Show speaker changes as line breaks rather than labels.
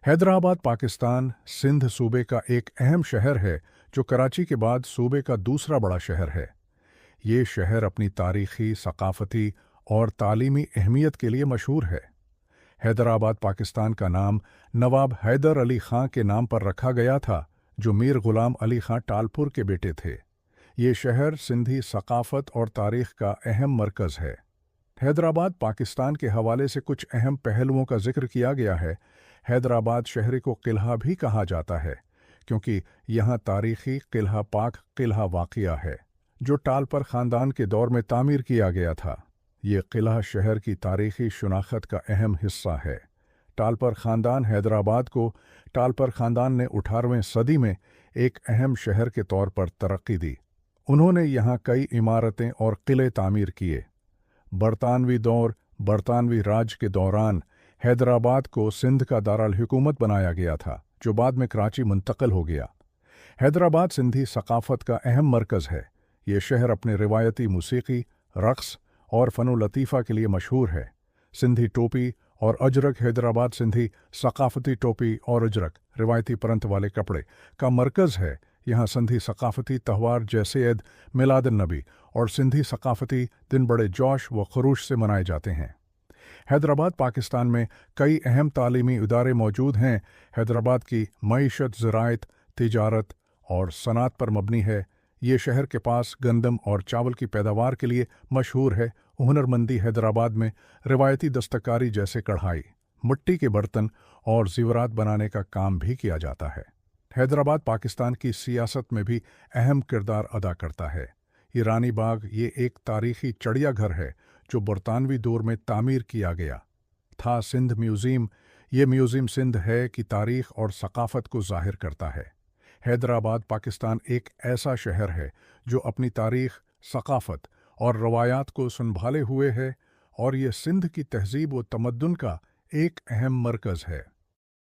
हैदराबाद पाकिस्तान सिंध सूबे का एक अहम शहर है जो कराची के बाद सूबे का दूसरा बड़ा शहर है। ये शहर अपनी तारीखी, सकाफती और तालीमी अहमियत के लिए मशहूर है। हैदराबाद पाकिस्तान का नाम नवाब हैदर अली खां के नाम पर रखा गया था, जो मीर गुलाम अली खां टालपुर के बेटे थे। ये शहर सिंधी सकाफत और तारीख का अहम मरकज़ है। हैदराबाद पाकिस्तान के हवाले से कुछ अहम पहलुओं का जिक्र किया गया है। हैदराबाद शहर को किला भी कहा जाता है, क्योंकि यहाँ तारीखी किला पाक किला वाक़िया है, जो टालपर ख़ानदान के दौर में तामीर किया गया था। ये किला शहर की तारीखी शनाख्त का अहम हिस्सा है। टालपर ख़ानदान हैदराबाद को टालपर ख़ानदान ने 18वीं सदी में एक अहम शहर के तौर पर तरक्की दी। उन्होंने यहाँ कई इमारतें और किले तामीर किए। बरतानवी राज के दौरान हैदराबाद को सिंध का दारुल हुकूमत बनाया गया था, जो बाद में कराची मुंतकिल हो गया। हैदराबाद सिंधी सकाफत का अहम मरकज़ है। ये शहर अपने रिवायती मूसीकी, रक़्स और फ़नो लतीफ़ा के लिए मशहूर है। सिंधी टोपी और अजरक हैदराबाद सिंधी सकाफती टोपी और अजरक रिवायती परंत वाले कपड़े का मरकज़ है। यहाँ सिंधी सकाफती त्यौहार जैसे ईद मिलाद-उन-नबी और सिंधी सकाफती दिन बड़े जोश व खरूश से मनाए जाते हैं। हैदराबाद पाकिस्तान में कई अहम तालीमी इदारे मौजूद हैं। हैदराबाद की मईशत ज़राअत, तिजारत और सनात पर मबनी है। ये शहर के पास गंदम और चावल की पैदावार के लिए मशहूर है। हुनरमंदी हैदराबाद में रिवायती दस्तकारी जैसे कढ़ाई, मिट्टी के बर्तन और ज़ेवरात बनाने का काम भी किया जाता है। हैदराबाद पाकिस्तान की सियासत में भी अहम किरदार अदा करता है। ईरानी बाग ये एक तारीखी चिड़ियाघर है, जो बरतानवी दौर में तामीर किया गया था। सिंध म्यूज़ियम ये म्यूज़ियम सिंध है की तारीख और सकाफत को ज़ाहिर करता है। हैदराबाद पाकिस्तान एक ऐसा शहर है जो अपनी तारीख, सकाफत और रवायात को संभाले हुए है, और ये सिंध की तहज़ीब व तमद्दुन का एक अहम मरकज़ है।